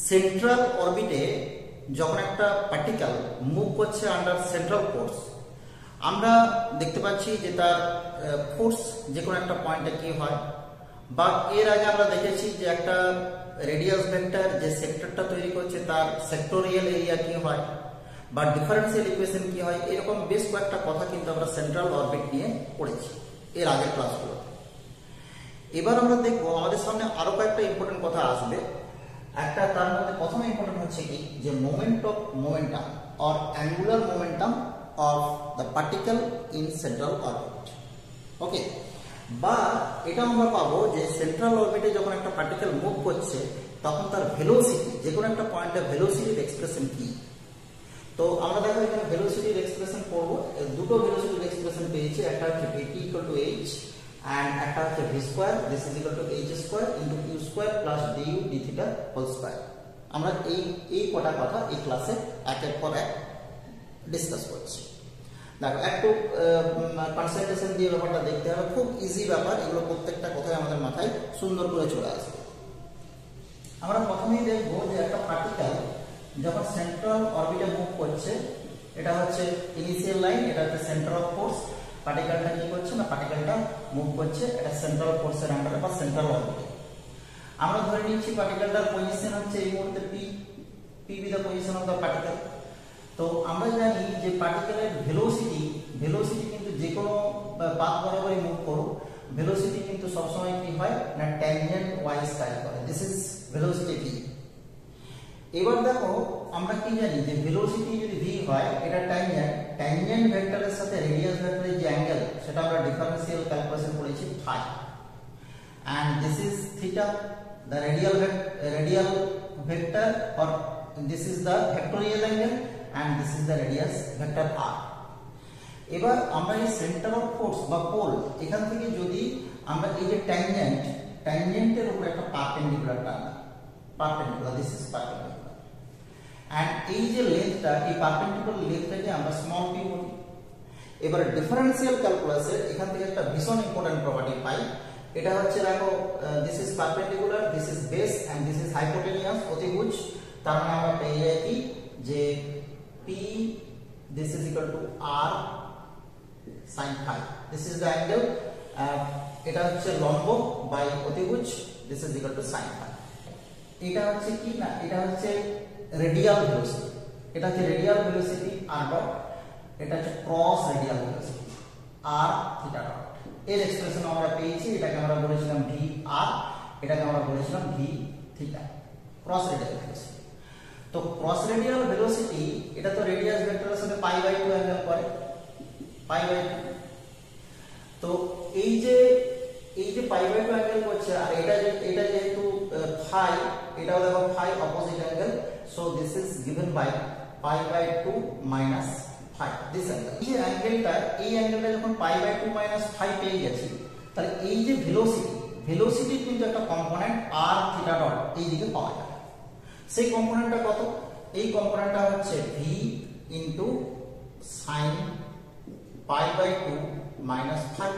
Central অরবিটে যখন একটা particle move করছে আন্ডার সেন্ট্রাল ফোর্স, আমরা দেখতে পাচ্ছি যে তার ফোর্স যে কোনো একটা পয়েন্টে কি হয়, বা এর আগে আমরা দেখেছি যে একটা রেডিয়াস ভেক্টর যে সেক্টরটা তৈরি করছে তার সেক্টোরিয়াল এরিয়া কি হয়, বা ডিফারেন্সিয়াল ইকুয়েশন কি হয়। এরকম বেশ কয়েকটা কথা কিন্তু আমরা সেন্ট্রাল অরবিট নিয়ে পড়েছি এর আগের ক্লাসগুলো। এবার আমরা দেখবো আমাদের সামনে আরো কয়েকটা ইম্পর্টেন্ট কথা আসবে। একটা তার মধ্যে প্রথমে ইম্পর্টেন্ট হচ্ছে কি যে moment of momentum or angular momentum of the particle in central orbit. Okay, বা এটা আমরা পাবো যে সেন্ট্রাল অরবিটে যখন একটা পার্টিকেল মুভ করছে তখন তার ভেলোসিটি, যে কোনো একটা পয়েন্টে ভেলোসিটির এক্সপ্রেশন কি। তো আমরা দেখো এখানে ভেলোসিটির এক্সপ্রেশন করবো, দুটো ভেলোসিটির এক্সপ্রেশন পেয়েছি, একটা হচ্ছে vt equal to h and একটা হচ্ছে v square, this is equal to h square into q square plus du d theta whole square। আমরা এই কটা কথা এই ক্লাসে একের পর এক ডিসকাস করছি। দেখো একটু কনসেন্ট্রেশন দিয়ে ব্যাপারটা দেখতে হবে, খুব ইজি ব্যাপার, এগুলো প্রত্যেকটা কথাই আমাদের মাথায় সুন্দর করে চলে আসবে। আমরা প্রথমেই দেখবো যে একটা পার্টিকেল যখন সেন্ট্রাল অরবিটে মুভ করছে, এটা হচ্ছে ইনিশিয়াল লাইন, এটা হচ্ছে সেন্টার অফ ফোর্স। পার্টিকেলটা কি করছে না, পার্টিকেলটা মুভ করছে এটা সেন্ট্রাল ফোর্সের আন্ডারে বা সেন্ট্রাল অরবিটে। আমরা ধরে নিচ্ছি পার্টিকেলটার পজিশন হচ্ছে এই মুহূর্তে p B the position of the particle. তো আমরা জানি যে পার্টিকেলের ভেলোসিটি কিন্তু যে কোনো পাথ বরাবরই মুভ করুক, ভেলোসিটি কিন্তু সবসময় কি হয় না ট্যানজেন্ট ওয়াইজ কাজ করে। This is velocity v। এবার দেখো আমরা কি জানি যে ভেলোসিটি যদি v হয়, এটা ট্যানজেন্ট ভেক্টরের সাথে রেডিয়াস ভেক্টরের যে অ্যাঙ্গেল সেটা আমরা ডিফারেন্সিয়াল ক্যালকুলাসে পড়েছি phi, and this is theta, the radial vector, or this is the vectorial angle and this is the radius vector r। এবার আমরা এই সেন্টার অফ ফোর্স বা পোল এখান থেকে যদি আমরা এই যে ট্যানজেন্টের উপর একটা পারপেন্ডিকুলার টানি, দিস ইজ পারপেন্ডিকুলার, and এই যে লেন্থটা, এই পারপেন্ডিকুলার লেন্থটাকে আমরা স্মল p বলি। এবার ডিফারেন্সিয়াল ক্যালকুলাসে এখান থেকে একটা ভীষণ ইম্পর্টেন্ট প্রপার্টি পাই, এটা হচ্ছে দেখো this is perpendicular, this is base and this is hypotenuse, অতিভুজ। তার মানে আমরা পেয়ে যাই কি যে p this is equal to r sin phi, this is the angle, এটা হচ্ছে লম্ব বাই অতিভুজ, this is equal to sin phi। এটা হচ্ছে কি না, এটা হচ্ছে রেডিয়াল ভেলোসিটি, এটা হচ্ছে রেডিয়াল ভেলোসিটি r ডট, এটা হচ্ছে cross radial velocity r theta dot. এর এক্সপ্রেশন আমরা পেয়েছি, এটাকে আমরা বলেছিলাম v r, এটাকে আমরা বলেছিলাম v theta, cross radial velocity. তো ক্রস রেডিয়াল ভেলোসিটি এটা তো রেডিয়াস ভেক্টরের সাথে পাই বাই 2 অ্যাঙ্গেল করে, পাই বাই 2। তো এই যে পাই বাই 2 অ্যাঙ্গেল করছে, আর এটা যেহেতু ফাই, এটাও দেখো phi opposite angle, so this is given by pi by 2 minus phi, this angle. এই যে অ্যাঙ্গেলটা, এই অ্যাঙ্গেলটা যখন পাই বাই 2 মাইনাস ফাই পেয়ে গেছি, তাহলে এই যে ভেলোসিটির কিন্তু একটা কম্পোনেন্ট r থিটা ডট এই দিকে পাওয়া যায়। সেই কম্পোনেন্টটা কত, এই কম্পোনেন্টটা হচ্ছে v into sin pi by 2 minus phi,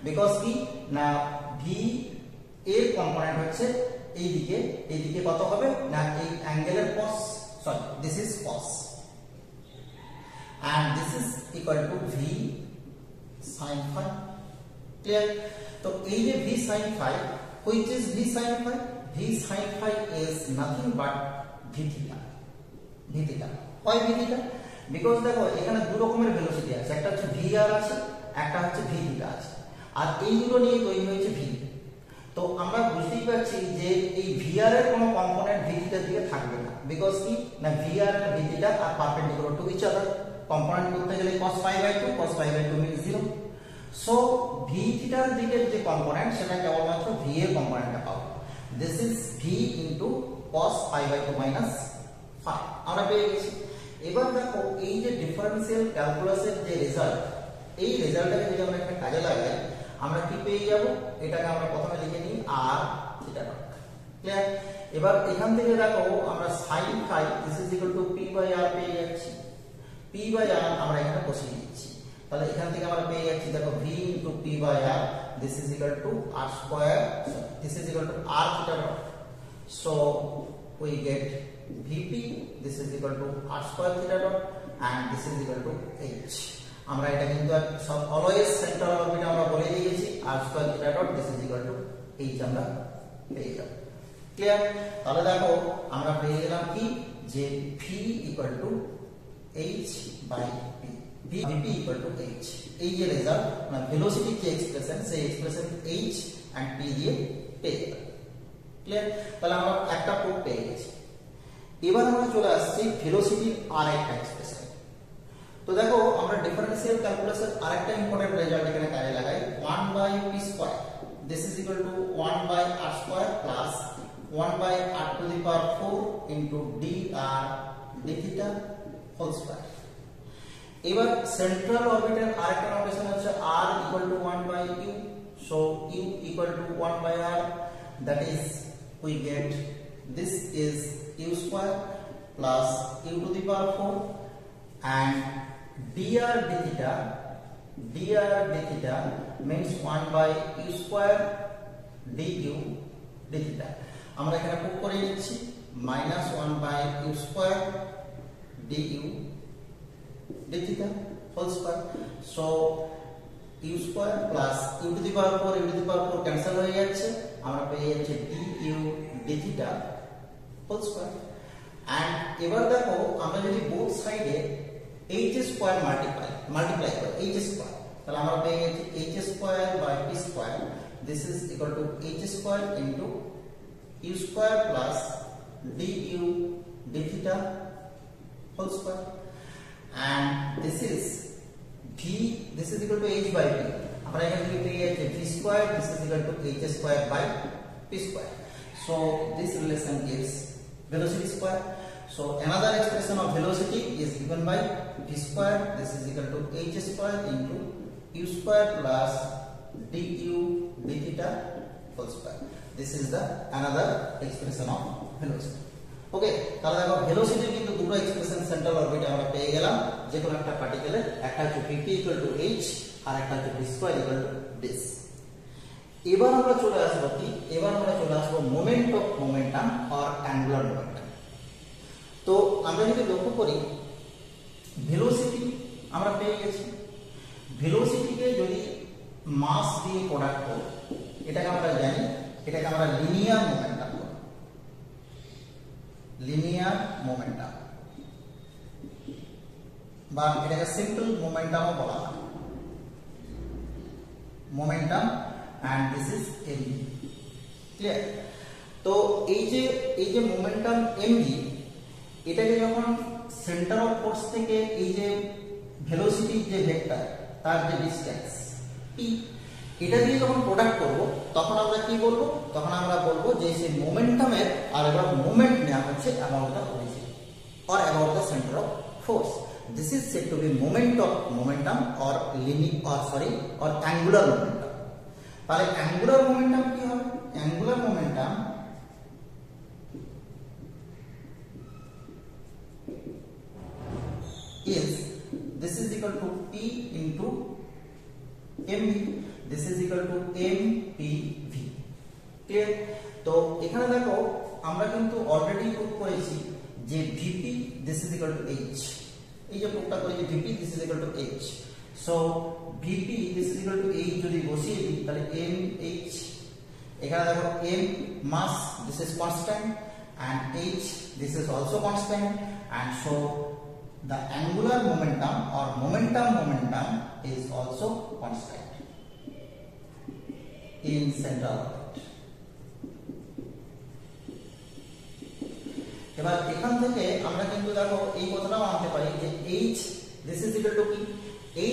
because কি না v এর কম্পোনেন্ট হচ্ছে এইদিকে কত হবে না এই অ্যাঙ্গেলের cos, sorry this is cos, and this is equal to v sin phi, clear। তো এই যে v sin phi, which is v sin phi, v sin phi is nothing but v theta। why v theta? because দেখো এখানে দু রকমের velocity আছে, একটা হচ্ছে vr আছে, একটা হচ্ছে v theta আছে, আর এই দুটো নিয়ে তৈরি হয়েছে v। তো আমরা বুঝতেই পারছি যে এই vr এর কোনো কম্পোনেন্ট v theta দিকে থাকবে না, বিকজ কি না vr and v theta are perpendicular to each other। Component করতে গেলে cos pi by 2 means 0। So v theta এর দিকের যে কম্পোনেন্ট সেটা কেবলমাত্র v এর কম্পোনেন্টটা পাবো, this is v into cos pi by 2 minus phi, আমরা পেয়ে গেছি। এবার দেখো এই যে ডিফারেন্সিয়াল ক্যালকুলাসের যে রেজাল্ট, এই রেজাল্টটাকে যদি আমরা একটা কাজে লাগাই, আমরা কি পেয়ে যাব, এটাকে আমরা প্রথমে লিখে নিই r থিটা ডট, ক্লিয়ার। এবার এখান থেকে দেখো আমরা sin phi this is equal to p by r পেয়ে যাচ্ছি, p বাই r আমরা এখানে বসিয়ে দিচ্ছি, তাহলে এখান থেকে আমরা পেয়ে যাচ্ছি দেখো v into p by r, this is equal to r square, this is equal to r theta dot. So we get Vp, this is equal to r square theta dot, and this is equal to h. আমরা এটা কিন্তু সব always central orbit আমরা বলে দিয়েছি, r square theta dot, this is equal to h আমরা পেয়ে যাব। ক্লিয়ার? তাহলে দেখো আমরা পেয়ে গেলাম কি, যে v equal to h by p, Vp equal to h, এই যে রেজাল্ট মানে ভেলোসিটি যে এক্সপ্রেশন, সেই এক্সপ্রেশন h and p দিয়ে পেয়ে গেলাম। ক্লিয়ার? তাহলে আমরা একটা প্রুফ পেয়ে গেছি। এবার আমরা চলে আসছি ভেলোসিটির আরেকটা এক্সপ্রেশন। তো দেখো আমরা ডিফারেন্সিয়াল ক্যালকুলাসের আরেকটা ইম্পর্টেন্ট রেজাল্ট এখানে কাজে লাগাই, 1 by p square, this is equal to 1 by r square plus 1 by r to the power 4 into dr d theta whole square। এবার সেন্ট্রাল অরবিটের আরেকটা নোটেশন হচ্ছে r equal to 1 by u, so u equal to 1 by r, that is we get this is u square plus u to the power 4 and dr d theta means 1 by u square du d theta। আমরা এখানে proof করে নিচ্ছি, minus 1 by u square du d theta whole square, so u square plus u to the power 4, u to the power 4 cancel হয়ে যাচ্ছে, আমরা পেয়ে যাচ্ছি du d theta whole square। and এবার দেখো আমরা যদি বোথ সাইডে h স্কয়ার মাল্টিপ্লাই করি h স্কয়ার, তাহলে আমরা পেয়ে যাচ্ছি h square by p square, this is equal to h square into u square plus du d theta whole square, and this is equal to h by p, আমরা এখান থেকে পেয়ে যাচ্ছি v square, this is equal to h square by p square, so this relation gives velocity square। So another expression of velocity is given by v square, this is equal to h square into u square plus du d theta whole square, this is the another expression of velocity। ওকে, তাহলে দেখো ভেলোসিটির কিন্তু দুটো expression central অরবিটে আমরা পেয়ে গেলাম, যে কোনো একটা পার্টিকেলের, একটা হচ্ছে Vp equal to h আর একটা হচ্ছে v square equal to this। এবার আমরা চলে আসবো কি, এবার আমরা চলে আসবো moment of momentum or angular momentum. তো আমরা যদি লক্ষ্য করি ভেলোসিটি আমরা পেয়ে গেছি, ভেলোসিটিকে যদি মাস দিয়ে প্রোডাক্ট করি, এটাকে আমরা জানি, এটাকে আমরা লিনিয়ার মোমেন্টাম বলি, লিনিয়ার মোমেন্টাম, বা এটাকে সিম্পল মোমেন্টামও বলা হয়, momentum and this is mv। Clear? তো এই যে মোমেন্টাম mv, এটাকে যখন সেন্টার অফ ফোর্স থেকে এই যে ভেলোসিটি যে ভেক্টর তার যে ডিসটেন্স p, এটা দিয়ে যখন প্রোডাক্ট করব, তখন আমরা কি বলবো, তখন আমরা বলবো যে সেই মোমেন্টামের আর এবার মোমেন্ট নেওয়া হচ্ছে about the origin or about the center of force, this is said to be moment of momentum or angular momentum। তাহলে অ্যাঙ্গুলার মোমেন্টাম কি হবে, angular momentum is this is equal to p into mv, this is equal to mpv। Clear? তো এখানে দেখো আমরা কিন্তু already proof করেছি যে vp this is equal to h, এই যে প্রুফটা করেছি vp this is equal to h, so vp this is equal to h যদি বসিয়ে দিই তাহলে mh, এখানে দেখো m mass this is constant and h this is also constant, and so the angular momentum or momentum is also constant in central orbit। এবার এখান থেকে আমরা কিন্তু দেখো এই কথাটাও আনতে পারি যে h this is equal to কি,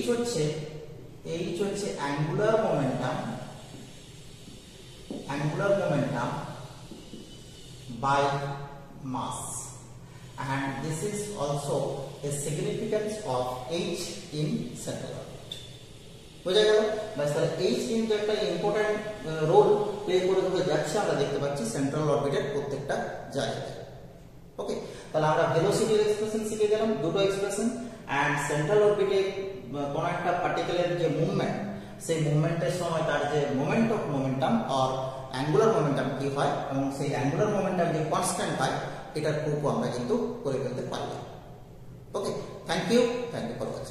h হচ্ছে angular momentum by mass, and this is also a significance of h in central orbit। বোঝা গেল? বাস, তাহলে h কিন্তু একটা ইম্পর্টেন্ট রোল প্লে করে যাচ্ছে, আমরা দেখতে পাচ্ছি সেন্ট্রাল অরবিটের প্রত্যেকটা জায়গায়। ওকে, তাহলে আমরা ভেলোসিটির এক্সপ্রেশন শিখে গেলাম, দুটো এক্সপ্রেশন, এন্ড সেন্ট্রাল অরবিটে কোন একটা পার্টিকেলের যে মুভমেন্ট, সেই মুভমেন্টের সময় তার যে মোমেন্ট অফ মোমেন্টাম আর অ্যাঙ্গুলার মোমেন্টাম কি হয় এবং সেই অ্যাঙ্গুলার মোমেন্টাম যে কনস্ট্যান্ট হয় এটার প্রুফও আমরা কিন্তু করে ফেলতে পারলাম। ওকে, থ্যাংক ইউ ফর ওয়াচিং।